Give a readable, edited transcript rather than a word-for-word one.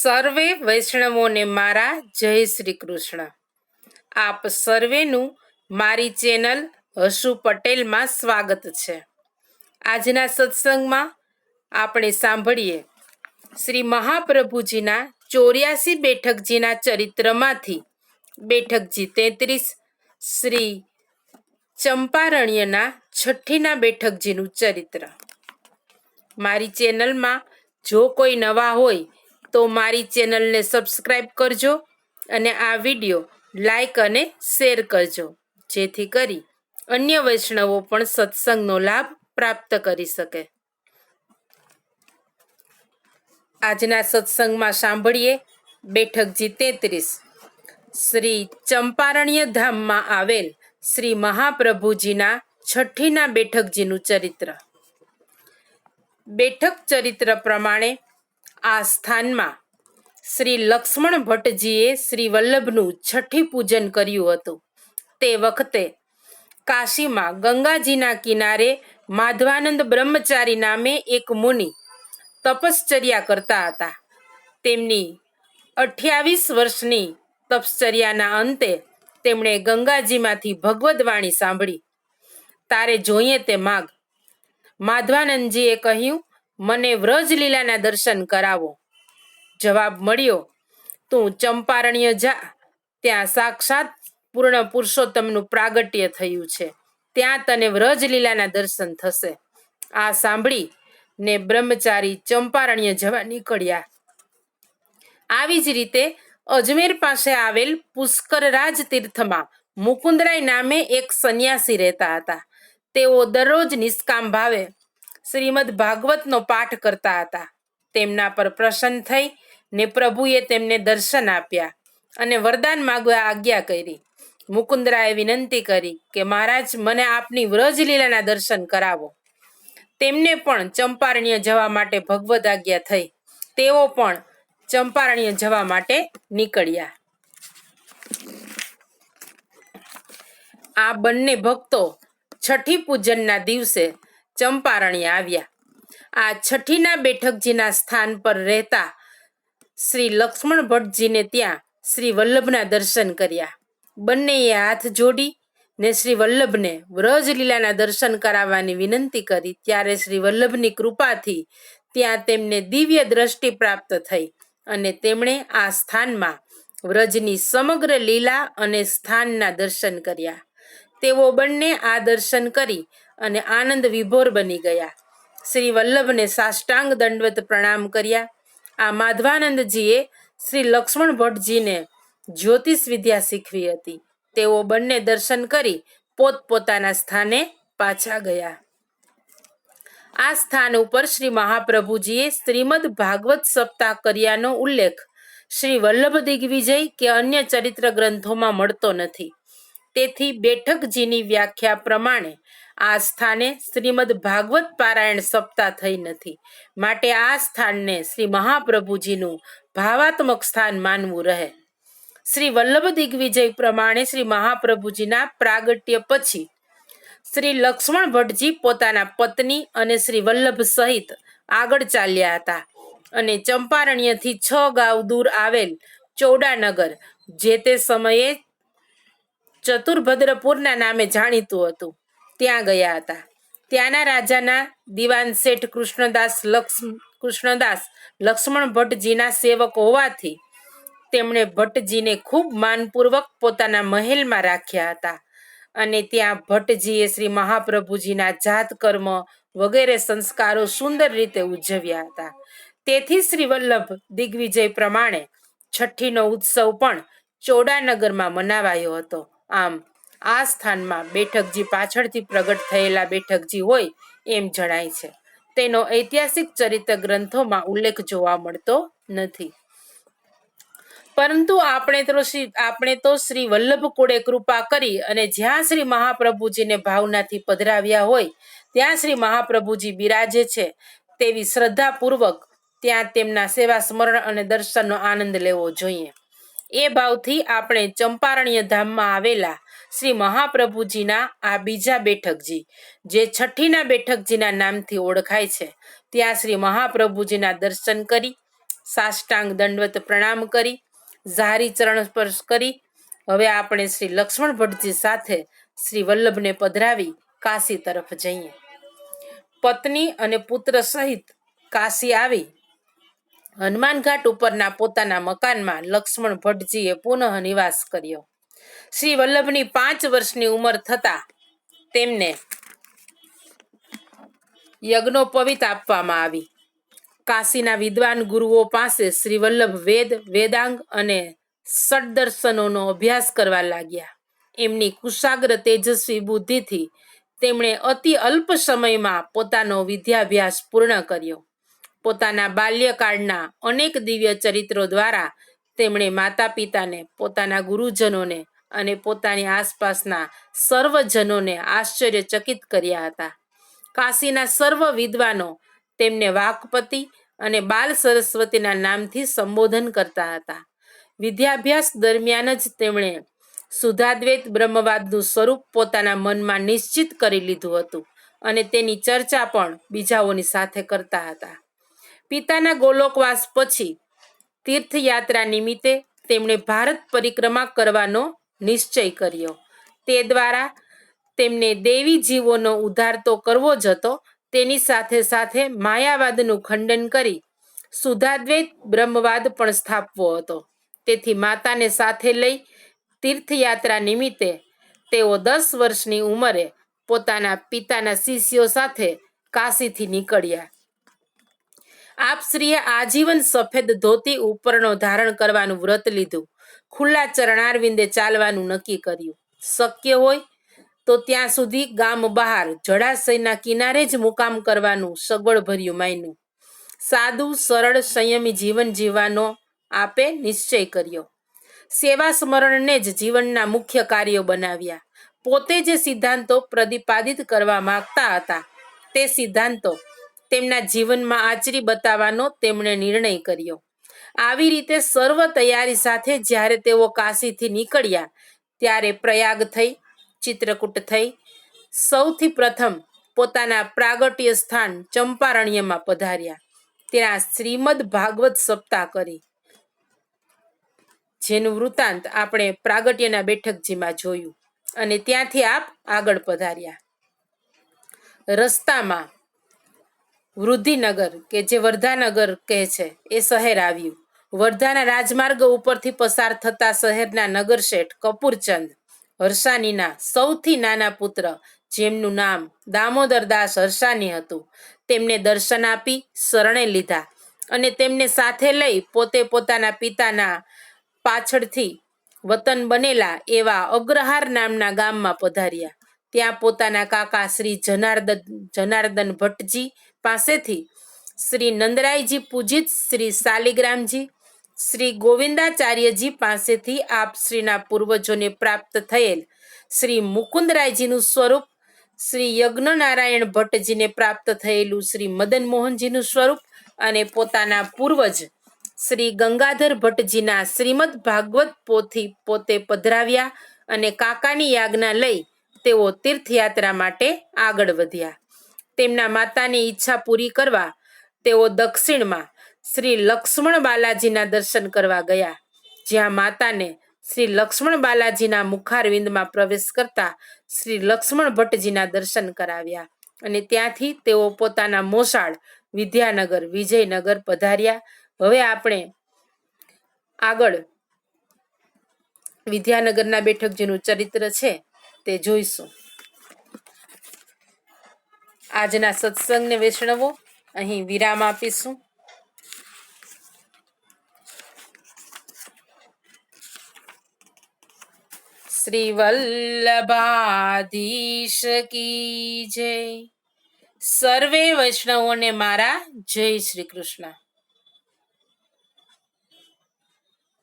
સર્વે વૈષ્ણવોને મારા જય શ્રી કૃષ્ણ. આપ સર્વેનું મારી ચેનલ હસુ પટેલમાં સ્વાગત છે. આજના સત્સંગમાં આપણે સાંભળીએ શ્રી મહાપ્રભુજીના 84 બેઠકજીના ચરિત્રમાંથી બેઠકજી 33, શ્રી ચંપારણ્યના 6ઠ્ઠીના બેઠકજીનું ચરિત્ર. મારી ચેનલમાં જો કોઈ નવા હોય તો મારી ચેનલને સબસ્ક્રાઈબ કરજો અને આ વિડીયો લાઈક અને શેર કરજો, જેથી કરી અન્ય વૈષ્ણવો પણ સત્સંગનો લાભ પ્રાપ્ત કરી શકે. આજના સત્સંગમાં સાંભળીએ બેઠકજી 33, શ્રી ચંપારણ્ય ધામમાં આવેલ શ્રી મહાપ્રભુજીના 6ઠ્ઠીના બેઠકજીનું ચરિત્ર. બેઠક ચરિત્ર પ્રમાણે આ સ્થાનમાં શ્રી લક્ષ્મણ ભટ્ટજીએ શ્રી વલ્લભનું 6ઠ્ઠી પૂજન કર્યું હતું. તે વખતે કાશીમાં ગંગાજીના કિનારે માધવાનંદ બ્રહ્મચારી નામે એક મુનિ તપશ્ચર્યા કરતા હતા. તેમની 28 વર્ષની તપશ્ચર્યાના અંતે તેમણે ગંગાજીમાંથી ભગવદ્વાણી સાંભળી. તારે જોઈએ તે માગ. માધવાનંદજીએ કહ્યું, મને વ્રજલીલાના દર્શન કરાવો. જવાબ મળ્યો, તું ચંપારણ્ય જા, ત્યાં સાક્ષાત પૂર્ણ પુરુષોત્તમનું પ્રાગટ્ય થયું છે, ત્યાં તને વ્રજલીલાના દર્શન થશે. આ સાંભળી ને બ્રહ્મચારી ચંપારણ્ય જવા નીકળ્યા. આવી જ રીતે અજમેર પાસે આવેલ પુષ્કરરાજ તીર્થમાં મુકુંદરાય નામે એક સંન્યાસી રહેતા હતા. તેઓ દરરોજ નિષ્કામ ભાવે શ્રીમદ ભાગવતનો પાઠ કરતા હતા. તેમના પર પ્રસન્ન થઈ ને પ્રભુએ તેમને દર્શન આપ્યા અને વરદાન માંગવા આજ્ઞા કરી. મુકુંદરાએ વિનંતી કરી કે મહારાજ, મને આપની વ્રજલીલાના દર્શન કરાવો. તેમને પણ ચંપારણ્ય જવા માટે ભગવદ આજ્ઞા થઈ. તેઓ પણ ચંપારણ્ય જવા માટે નીકળ્યા. આ બંને ભક્તો 6ઠ્ઠી પૂજનના દિવસે ચંપારણ્ય આવ્યા. આ 6ઠ્ઠીના બેઠકજીના સ્થાન પર રહેતા શ્રી લક્ષ્મણ ભટ્ટજીને ત્યાં શ્રી વલ્લભના દર્શન કર્યા. બંનેએ હાથ જોડી ને શ્રી વલ્લભને વ્રજલીલાના દર્શન કરાવવાની વિનંતી કરી. ત્યારે શ્રી વલ્લભની કૃપાથી ત્યાં તેમને દિવ્ય દ્રષ્ટિ પ્રાપ્ત થઈ અને તેમણે આ સ્થાનમાં વ્રજની સમગ્ર લીલા અને સ્થાનના દર્શન કર્યા. તેઓ બંને આ દર્શન કરી અને આનંદ વિભોર બની ગયા. શ્રી વલ્લભને સાષ્ટાંગ દંડવત પ્રણામ કર્યા. આ માધવાનંદજીએ શ્રી લક્ષ્મણ ભટ્ટજીને જ્યોતિષ વિદ્યા શીખવી હતી. તેઓ બંને દર્શન કરી પોતપોતાના સ્થાને પાછા ગયા. આ સ્થાન ઉપર શ્રી મહાપ્રભુજીએ શ્રીમદ ભાગવત સપ્તાહ કર્યાનો ઉલ્લેખ શ્રી વલ્લભ દિગ્વિજય કે અન્ય ચરિત્ર ગ્રંથોમાં મળતો નથી. તેથી બેઠકજીની વ્યાખ્યા પ્રમાણે આ સ્થાને શ્રીમદ ભાગવત પારાયણ સપ્તાહ થઈ નથી. માટે આ સ્થાનને શ્રી મહાપ્રભુજીનું ભાવાત્મક સ્થાન માનવું રહે. શ્રી વલ્લભ દિગ્વિજય પ્રમાણે શ્રી મહાપ્રભુજીના પ્રાગટ્ય પછી શ્રી લક્ષ્મણ ભટ્ટજી પોતાના પત્ની અને શ્રી વલ્લભ સહિત આગળ ચાલ્યા હતા અને ચંપારણ્યથી 6 ગાંવ દૂર આવેલ ચૌડાનગર, જે તે સમયે ચતુર્ભદ્રપુરના નામે જાણીતું હતું, ત્યાં ગયા હતા. ત્યાંના રાજાના દિવાન શેઠ કૃષ્ણદાસ લક્ષ્મણ ભટ્ટજીના સેવક હોવાથી તેમણે ભટ્ટજીને ખૂબ માનપૂર્વક પોતાના મહેલમાં રાખ્યા હતા અને ત્યાં ભટ્ટજીએ શ્રી મહાપ્રભુજીના જાત કર્મ વગેરે સંસ્કારો સુંદર રીતે ઉજવ્યા હતા. તેથી શ્રી વલ્લભ દિગ્વિજય પ્રમાણે 6ઠ્ઠીનો ઉત્સવ પણ ચૌડાનગરમાં મનાવાયો હતો. આમ આ સ્થાનમાં બેઠકજી પાછળથી પ્રગટ થયેલા બેઠકજી હોય એમ જણાય છે. તેનો ઐતિહાસિક ચરિત્ર ગ્રંથોમાં ઉલ્લેખ જોવા મળતો નથી. પરંતુ આપણે તો શ્રી વલ્લભ કુળે કૃપા કરી અને જ્યાં શ્રી મહાપ્રભુજીને ભાવનાથી પધરાવ્યા હોય ત્યાં શ્રી મહાપ્રભુજી બિરાજે છે તેવી શ્રદ્ધાપૂર્વક ત્યાં તેમના સેવા સ્મરણ અને દર્શનનો આનંદ લેવો જોઈએ. એ ભાવથી આપણે ચંપારણ્ય ધામમાં આવેલા શ્રી મહાપ્રભુજીના આ બીજા બેઠકજી, જે 6ઠ્ઠીના બેઠકજીના નામથી ઓળખાય છે, ત્યાં શ્રી મહાપ્રભુજીના દર્શન કરી સાષ્ટાંગ દંડવત પ્રણામ કરી ઝારી ચરણ સ્પર્શ કરી હવે આપણે શ્રી લક્ષ્મણ ભટ્ટજી સાથે શ્રી વલ્લભને પધરાવી કાશી તરફ જઈએ. પત્ની અને પુત્ર સહિત કાશી આવી હનુમાન ઘાટ ઉપરના પોતાના મકાનમાં લક્ષ્મણ ભટ્ટજીએ પુનઃ નિવાસ કર્યો. શ્રી વલ્લભની 5 વર્ષની ઉંમર થતા તેમને યજ્ઞોપવિત આપવામાં આવી. કાશીના વિદ્વાન ગુરુઓ પાસે શ્રી વલ્લભ વેદ, વેદાંગ અને ષડદર્શનોનો અભ્યાસ કરવા લાગ્યા. એમની કુશાગ્ર તેજસ્વી બુદ્ધિથી તેમણે અતિ અલ્પ સમયમાં પોતાનો વિદ્યાભ્યાસ પૂર્ણ કર્યો. પોતાના બાલ્યકાળના અનેક દિવ્ય ચરિત્રો દ્વારા તેમણે માતા પિતાને, પોતાના ગુરુજનોને અને પોતાની આસપાસના સર્વજનોને આશ્ચર્યચકિત કર્યા હતા. કાશીના સર્વ વિદ્વાનો તેમને વાકપતિ અને બાલ સરસ્વતીના નામથી સંબોધન કરતા હતા. વિદ્યાભ્યાસ દરમિયાન જ તેમણે શુદ્ધાદ્વૈત બ્રહ્મવાદનું સ્વરૂપ પોતાના મનમાં નિશ્ચિત કરી લીધું હતું અને તેની ચર્ચા પણ બીજાઓની સાથે કરતા હતા. પિતાના ગોલોકવાસ પછી તીર્થયાત્રા નિમિત્તે તેમણે ભારત પરિક્રમા કરવાનો નિશ્ચય કર્યો. તે દ્વારા તેમને દેવી જીવોનો ઉદ્ધાર તો કરવો જ હતો, તેની સાથે સાથે માયાવાદનું ખંડન કરી શુદ્ધાદ્વૈત બ્રહ્મવાદ પણ સ્થાપવો હતો. તેથી માતાને સાથે લઈ તીર્થયાત્રા નિમિત્તે તેઓ 10 વર્ષની ઉંમરે પોતાના પિતાના શિષ્યો સાથે કાશીથી નીકળ્યા. આપશ્રીએ આજીવન સફેદ ધોતી ઉપરનો ધારણ કરવાનું વ્રત લીધું. ખુલ્લા ચરણારવિંદે ચાલવાનું નક્કી કર્યું. શક્ય હોય તો ત્યાં સુધી ગામ બહાર જળાશયના કિનારે જ મુકામ કરવાનું સગવડભર્યું માન્યું. સાદું, સરળ, સંયમી જીવન જીવવાનો આપે નિશ્ચય કર્યો. સેવા સ્મરણને જ જીવનના મુખ્ય કાર્યો બનાવ્યા. પોતે જે સિદ્ધાંતો પ્રતિપાદિત કરવા માંગતા હતા તે સિદ્ધાંતો તેમના જીવનમાં આચરી બતાવવાનો તેમણે નિર્ણય કર્યો. આવી રીતે સર્વ તૈયારી સાથે જ્યારે તેઓ કાશીથી નીકળ્યા ત્યારે પ્રયાગ થઈ, ચિત્રકૂટ થઈ, સૌથી પ્રથમ પોતાના પ્રાગટ્ય સ્થાન ચંપારણ્યમાં પધાર્યા. ત્યાં શ્રીમદ ભાગવત સપ્તાહ કરી, જેનું વૃત્તાંત આપણે પ્રાગટ્યના બેઠકજીમાં જોયું અને ત્યાંથી આપ આગળ પધાર્યા. રસ્તામાં વૃદ્ધિનગર કે જે વર્ધાનગર કહે છે એ શહેર આવ્યું. વર્ધાના રાજમાર્ગ ઉપરથી પસાર થતા શહેરના નગરશેઠ કપૂરચંદ હરસાનીના સૌથી નાના પુત્ર, જેમનું નામ દામોદરદાસ હરસાની હતું, તેમને દર્શન આપી શરણે લીધા અને તેમને સાથે લઈ પોતે પોતાના પિતાના પાછળથી વતન બનેલા એવા અગ્રહાર નામના ગામમાં પધાર્યા. ત્યાં પોતાના કાકા શ્રી જનાર્દન ભટ્ટજી પાસેથી શ્રી નંદરાયજી પૂજિત શ્રી શાલિગ્રામજી, શ્રી ગોવિંદાચાર્યજી પાસેથી આપશ્રીના પૂર્વજોને પ્રાપ્ત થયેલ શ્રી મુકુંદરાયજીનું સ્વરૂપ, શ્રી યજ્ઞનારાયણ ભટ્ટજીને પ્રાપ્ત થયેલું શ્રી મદન મોહનજીનું સ્વરૂપ અને પોતાના પૂર્વજ શ્રી ગંગાધર ભટ્ટજીના શ્રીમદ ભાગવત પોથી પોતે પધરાવ્યા અને કાકાની યાજ્ઞા લઈ તેઓ તીર્થયાત્રા માટે આગળ વધ્યા. તેમના માતાની ઈચ્છા પૂરી કરવા તેઓ દક્ષિણમાં શ્રી લક્ષ્મણ બાલાજીના દર્શન કરવા ગયા, જ્યાં માતાને શ્રી લક્ષ્મણ બાલાજીના મુખારવિંદમાં પ્રવેશ કરતા શ્રી લક્ષ્મણ ભટ્ટજીના દર્શન કરાવ્યા અને ત્યાંથી તેઓ પોતાના મોસાળ વિદ્યાનગર, વિજયનગર પધાર્યા. હવે આપણે આગળ વિદ્યાનગરના બેઠકજીનું ચરિત્ર છે તે જોઈશું. આજના સત્સંગને વૈષ્ણવો અહીં વિરામ આપીશું. શ્રી વલ્લભાધીશ કી જય. સર્વે વૈષ્ણવોને મારા જય શ્રી કૃષ્ણ.